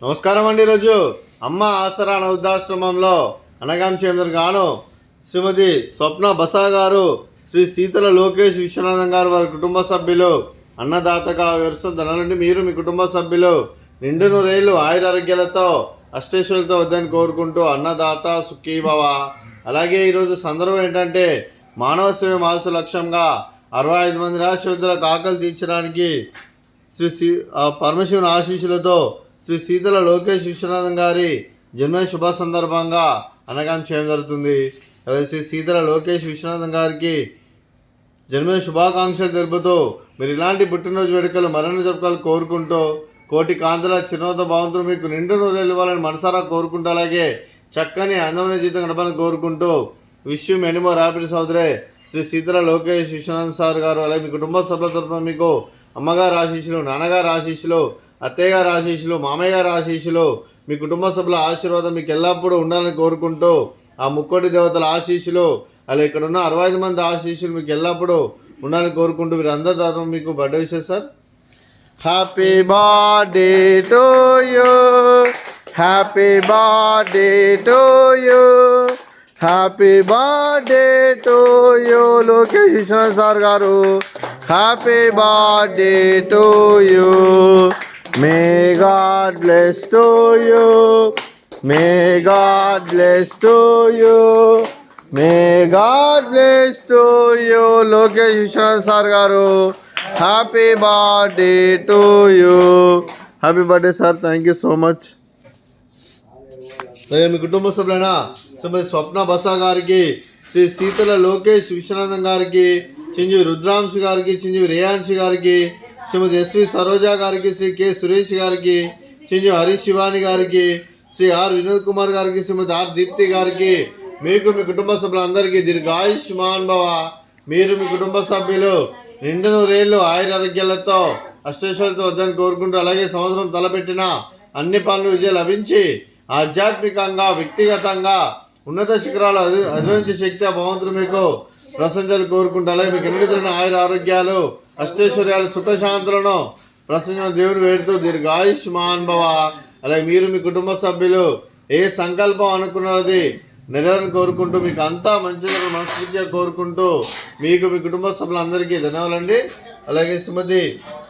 నమస్కారం అండి. ఈరోజు అమ్మ ఆసరా వృద్ధాశ్రమంలో అనగాంచేందర్ గాను శ్రీమతి స్వప్న బసా గారు, శ్రీ శీతల లోకేష్ విశ్వనాథం గారు, వారి కుటుంబ సభ్యులు అన్నదాతగా వివరిస్తున్న ధనాలండి. మీరు మీ కుటుంబ సభ్యులు నిండు నూరేళ్లు ఆయురారోగ్యాలతో అష్టేశ్వరులతో వద్దని కోరుకుంటూ అన్నదాత సుఖీభవ. అలాగే ఈరోజు సందర్భం ఏంటంటే మానవ సేవ మాస లక్ష్యంగా 65 మంది నిరాశ్రయులకు ఆకలి తీర్చడానికి శ్రీ పరమశివుని ఆశీస్సులతో శ్రీ శీతల లోకేష్ విశ్వనాథం గారి జన్మ శుభ సందర్భంగా అన్నదానం చేయడం జరుగుతుంది. శ్రీ శీతల లోకేష్ విశ్వనాథం గారికి జన్మదిన శుభాకాంక్షలు తెలుపుతూ మీరు ఇలాంటి పుట్టినరోజు వేడుకలు మరిన్ని జరుపుకోవాలని కోరుకుంటూ, కోటి కాంతుల చిరునవ్వుతో భగవంతుడు మీకు నిండు నూరేళ్ళు ఇవ్వాలని మనసారా కోరుకుంటూ, అలాగే చక్కని అందమైన జీవితం గడపాలని కోరుకుంటూ wish you many more happy సోదరే శ్రీ శీతల లోకేష్ విశ్వనాథ్ సార్ గారు. అలాగే మీ కుటుంబ సభ్యుల తరఫున మీకు అమ్మగారు ఆశీస్సులు, నాన్నగారు ఆశీస్సులు, అత్తయ్య గారు ఆశీస్సులు, మామయ్య గారు ఆశీస్సులు, మీ కుటుంబ సభ్యుల ఆశీర్వాదం మీకు ఎల్లప్పుడూ ఉండాలని కోరుకుంటూ ఆ ముక్కోటి దేవతల ఆశీస్సులు, అలా ఇక్కడ ఉన్న 65 మంది ఆశీస్సులు మీకు ఎల్లప్పుడూ ఉండాలని కోరుకుంటూ మీరు అందరి తరఫున మీకు birthday wishes sir. Happy birthday to you, happy birthday to you, happy birthday to you Lokesh Vishwanath sir గారు. Happy birthday to you. May God bless to you, may God bless to you, may God bless to you Lokesh Vishwanath sir గారు. Happy birthday to you. Happy birthday sir. Thank you so much. మీ కుటుంబ సభ్యులైన శ్రీమతి స్వప్న బసా గారికి, శ్రీ శీతల లోకేష్ విశ్వనాథం గారికి, చింజీవి రుద్రాంశ్ గారికి, చింజీవి రేయాన్షి గారికి, శ్రీమతి SV Saroja గారికి, Shri K Suresh గారికి, చింజీవి హరీష్ శివాని గారికి, శ్రీ ఆర్ వినోద్ కుమార్ గారికి, శ్రీమతి ఆర్ దీప్తి గారికి, మీకు మీ కుటుంబ సభ్యులందరికీ దీర్ఘాయుష్మాన్ భవ. మీరు మీ కుటుంబ సభ్యులు నిండు నూరేళ్లు ఆయురారోగ్యాలతో అష్టైశ్వర్యాలతో వద్దని కోరుకుంటూ, అలాగే సంవత్సరం తలపెట్టిన అన్ని పనులు విజయం లభించి ఆధ్యాత్మికంగా వ్యక్తిగతంగా ఉన్నత శిఖరాలు అధిరోహించే శక్తి ఆ భగవంతుడు మీకు ప్రశంసలు కోరుకుంటూ, అలాగే మీకు ఎన్నికైన ఆయుర ఆరోగ్యాలు అష్టైశ్వర్యాలు సుఖశాంతులను ప్రశంస దేవుని వేడుతూ దీర్ఘాయుష్మాన్ భవ. అలాగే మీరు మీ కుటుంబ సభ్యులు ఏ సంకల్పం అనుకున్నది నెరవేరని కోరుకుంటూ మీకు అంతా మంచిగా మనస్ఫూర్తిగా కోరుకుంటూ మీకు మీ కుటుంబ సభ్యులందరికీ ధన్యవాదాలండి. అలాగే శ్రీమతి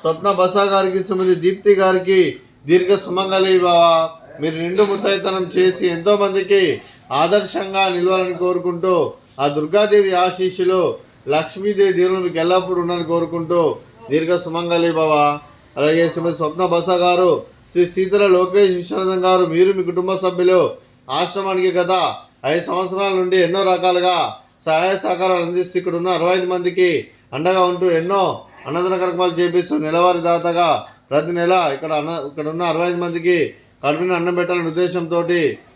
స్వప్న బసా గారికి, శ్రీమతి దీప్తి గారికి దీర్ఘ సుమంగళి భవ. మీరు నిండు ముత్తైతనం చేసి ఎంతోమందికి ఆదర్శంగా నిలవాలని కోరుకుంటూ ఆ దుర్గాదేవి ఆశీస్సులు, లక్ష్మీదేవి దేవులు మీకు ఎల్లప్పుడూ ఉండాలని కోరుకుంటూ దీర్ఘ సుమంగళి భవ. అలాగే శ్రీమతి స్వప్న బసా గారు, శ్రీ శీతల లోకేష్ విశ్వనాథం గారు, మీరు మీ కుటుంబ సభ్యులు ఆశ్రమానికి గత 5 సంవత్సరాల నుండి ఎన్నో రకాలుగా సహాయ సహకారాలు అందిస్తూ ఇక్కడ ఉన్న 65 మందికి అండగా ఉంటూ ఎన్నో అన్నదాన కార్యక్రమాలు చేపిస్తూ నెలవారీ దాతగా ప్రతి నెల ఇక్కడ ఉన్న 65 మందికి కడుపుని అన్నం పెట్టాలనే ఉద్దేశంతో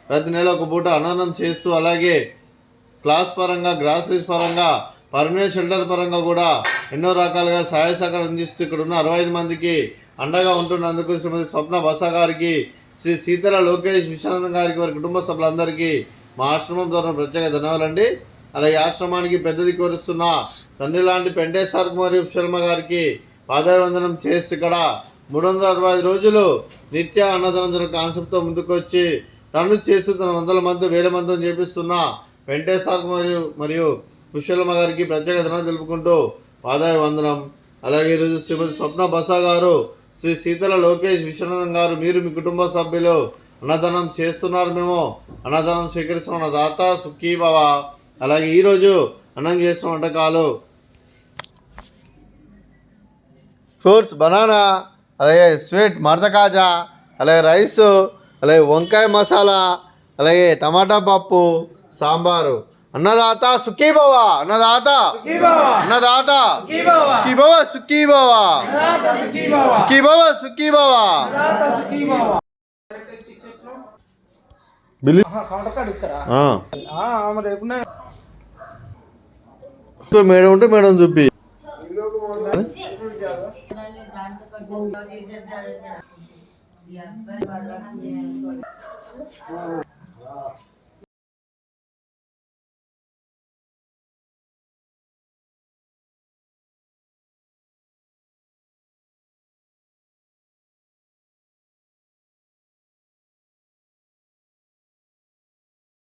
ప్రతి నెల ఒక పూట అన్నదానం చేస్తూ, అలాగే క్లాస్ పరంగా, గ్రాసరీస్ పరంగా, పర్మనెంట్ షెల్టర్ పరంగా కూడా ఎన్నో రకాలుగా సహాయ సహకారం అందిస్తూ ఇక్కడ ఉన్న 65 మందికి అండగా ఉంటున్నందుకు శ్రీమతి స్వప్న బసా గారికి, శ్రీ శీతల లోకేష్ విశ్వనాథం గారికి, వారి కుటుంబ సభ్యులందరికీ మా ఆశ్రమం ద్వారా ప్రత్యేక ధన్యవాదాలండి. అలాగే ఆశ్రమానికి పెద్దది కోరుస్తున్న తండ్రి లాంటి పెంటేశ్వర్ మరియు శర్మ గారికి పాదాభివందనం చేస్తూ ఇక్కడ 365 రోజులు నిత్య అన్నదానం జరిగిన కాన్సెప్ట్తో ముందుకు వచ్చి తను చేస్తూ తన 100 మంది 1000 మందితో చేపిస్తున్న వెంకటేశ్వర మరియు పుష్పలమ్మ గారికి ప్రత్యేక ధన్యవాదాలు తెలుపుకుంటూ పాదాభివందనం. అలాగే ఈరోజు శ్రీమతి స్వప్న బసా గారు, శ్రీ శీతల లోకేష్ విశ్వనాథం గారు, మీరు మీ కుటుంబ సభ్యులు అన్నదానం చేస్తున్నారు, మేము అన్నదానం స్వీకరిస్తున్న దాత సుఖీభవ. అలాగే ఈరోజు అన్నం చేస్తున్న వంటకాలు ఫ్రూట్స్, బనానా, అలాగే స్వీట్ మడత కాజా, అలాగే రైసు, అలాగే వంకాయ మసాలా, అలాగే టమాటా పప్పు, సాంబారు. అన్నదాత సుఖీభవ, అన్నదాత అన్నదాత సుఖీభవ, సుఖీభవ, సుఖీభవ, సుఖీభవ. మేడం ఉంటే మేడం చూపి.